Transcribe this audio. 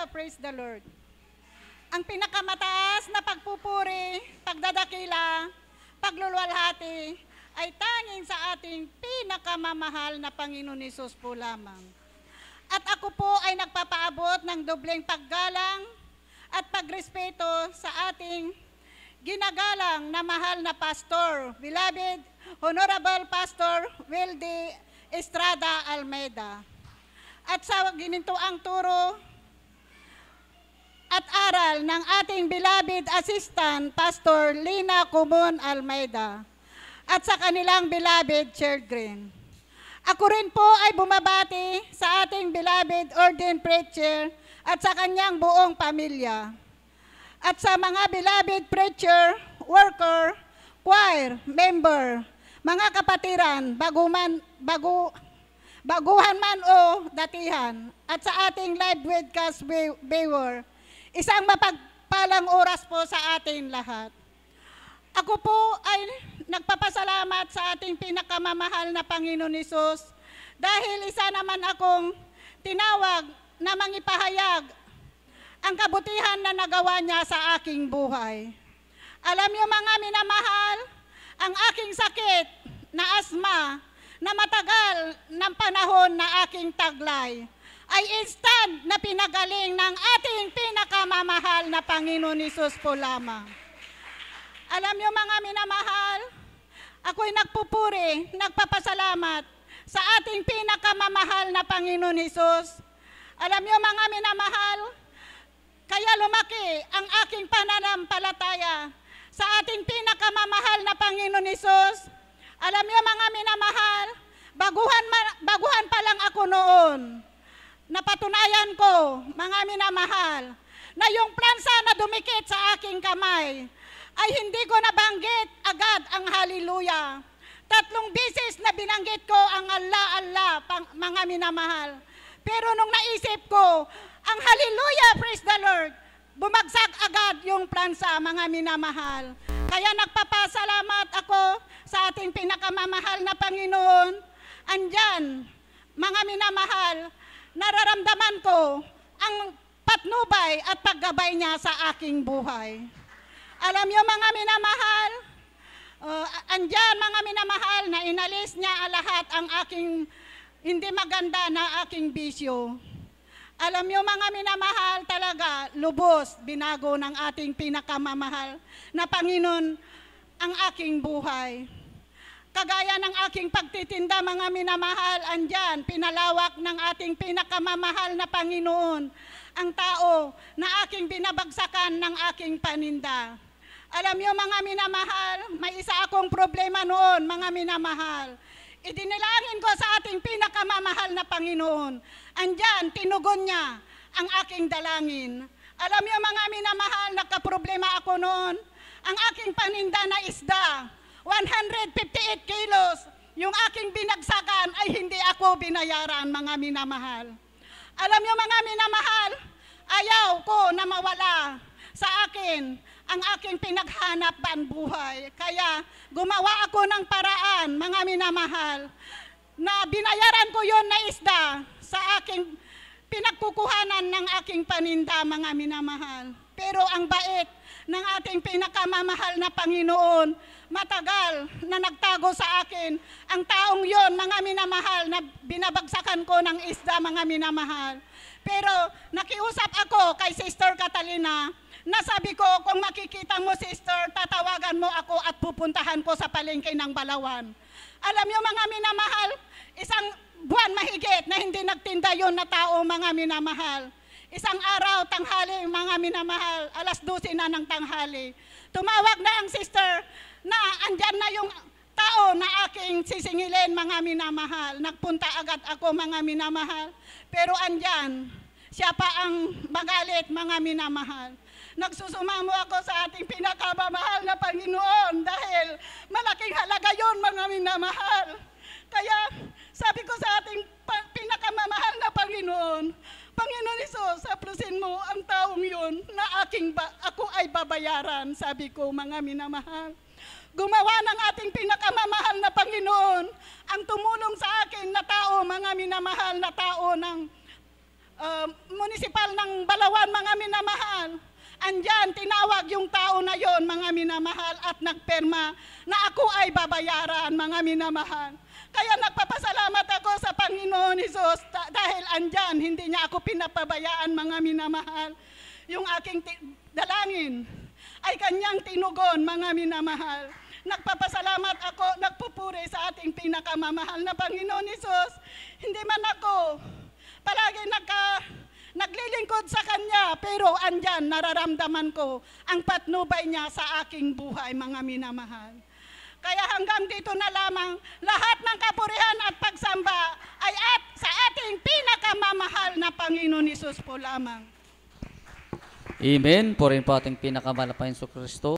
Hallelujah, praise the Lord. Ang pinakamataas na pagpupuri, pagdadakila, pagluluwalhati ay tanging sa ating pinakamamahal na Panginoon Hesus po lamang. At ako po ay nagpapaabot ng dobleng paggalang at pagrespeto sa ating ginagalang na mahal na pastor, beloved Honorable Pastor Wildy Estrada Almeida. At sa ginintuang turo at aral ng ating beloved assistant, Pastor Lina Kumon Almeida, at sa kanilang beloved children. Ako rin po ay bumabati sa ating beloved ordained preacher at sa kanyang buong pamilya. At sa mga beloved preacher, worker, choir, member, mga kapatiran, baguhan man o datihan, at sa ating live broadcast viewer, isang mapagpalang oras po sa ating lahat. Ako po ay nagpapasalamat sa ating pinakamamahal na Panginoon Hesus dahil isa naman akong tinawag na mangipahayag ang kabutihan na nagawa niya sa aking buhay. Alam niyo mga minamahal, ang aking sakit na asma na matagal ng panahon na aking taglay ay instant na pinagaling ng ating pinakamamahal na Panginoon Hesus po lamang. Alam niyo mga minamahal, ako'y nagpupuri, nagpapasalamat sa ating pinakamamahal na Panginoon Hesus. Alam niyo mga minamahal, kaya lumaki ang aking pananampalataya sa ating pinakamamahal na Panginoon Hesus. Alam niyo mga minamahal, baguhan pa lang ako noon. Napatunayan ko, mga minamahal, na yung plansa na dumikit sa aking kamay ay hindi ko nabanggit agad ang hallelujah. 3 beses na binanggit ko ang Allah, Allah, mga minamahal. Pero nung naisip ko, ang hallelujah, praise the Lord, bumagsak agad yung plansa, mga minamahal. Kaya nagpapasalamat ako sa ating pinakamamahal na Panginoon. Andyan, mga minamahal, nararamdaman ko ang patnubay at paggabay niya sa aking buhay. Alam niyo mga minamahal, andyan mga minamahal na inalis niya lahat ang aking hindi maganda na aking bisyo. Alam niyo mga minamahal, talaga lubos binago ng ating pinakamamahal na Panginoon ang aking buhay. Kagaya ng aking pagtitinda mga minamahal, andyan pinalawak ng ating pinakamamahal na Panginoon ang tao na aking binabagsakan ng aking paninda. Alam niyo mga minamahal, may isa akong problema noon mga minamahal. Idinilangin ko sa ating pinakamamahal na Panginoon. Andyan, tinugon niya ang aking dalangin. Alam niyo mga minamahal, nagkaproblema ako noon. Ang aking paninda na isda, 158 kilos. Yung aking binagsakan ay hindi ako binayaran mga minamahal. Alam niyo mga minamahal, ayaw ko na mawala sa akin ang aking pinaghanapan buhay. Kaya gumawa ako ng paraan, mga minamahal, na binayaran ko yon na isda sa aking pinagkukuhanan ng aking paninda, mga minamahal. Pero ang bait ng ating pinakamamahal na Panginoon, matagal na nagtago sa akin ang taong yon, mga minamahal, na binabagsakan ko ng isda, mga minamahal. Pero nakiusap ako kay Sister Catalina, nasabi ko, kung makikita mo, sister, tatawagan mo ako at pupuntahan ko sa palengke ng Balawan. Alam niyo mga minamahal, isang buwan mahigit na hindi nagtinda yon na tao, mga minamahal. Isang araw, tanghali, mga minamahal, 12:00 na ng tanghali. Tumawag na ang sister na andyan na yung tao na aking sisingilin, mga minamahal. Nagpunta agad ako, mga minamahal. Pero andyan, siya pa ang magalit, mga minamahal. Nagsusumamo ako sa ating pinakamamahal na Panginoon dahil malaking halaga yon, mga minamahal. Kaya sabi ko sa ating pinakamamahal na Panginoon, Panginoon Hesus, aplusin mo ang taong yon na ako ay babayaran, sabi ko, mga minamahal. Gumawa ng ating pinakamamahal na Panginoon ang tumulong sa akin na tao, mga minamahal na tao ng munisipal ng Balawan, mga minamahal. Andyan, tinawag yung tao na yon, mga minamahal, at nagperma na ako ay babayaran, mga minamahal. Kaya nagpapasalamat ako sa Panginoon Hesus dahil andyan, hindi niya ako pinapabayaan, mga minamahal. Yung aking dalangin ay kanyang tinugon, mga minamahal. Nagpapasalamat ako, nagpupuri sa ating pinakamamahal na Panginoon Hesus. Hindi man ako palagi naglilingkod sa Kanya, pero andyan, nararamdaman ko ang patnubay niya sa aking buhay, mga minamahal. Kaya hanggang dito na lamang, lahat ng kapurihan at pagsamba ay sa ating pinakamamahal na Panginoon Hesus po lamang. Amen. Purihin po ating pinakamahal na Panginoon Kristo.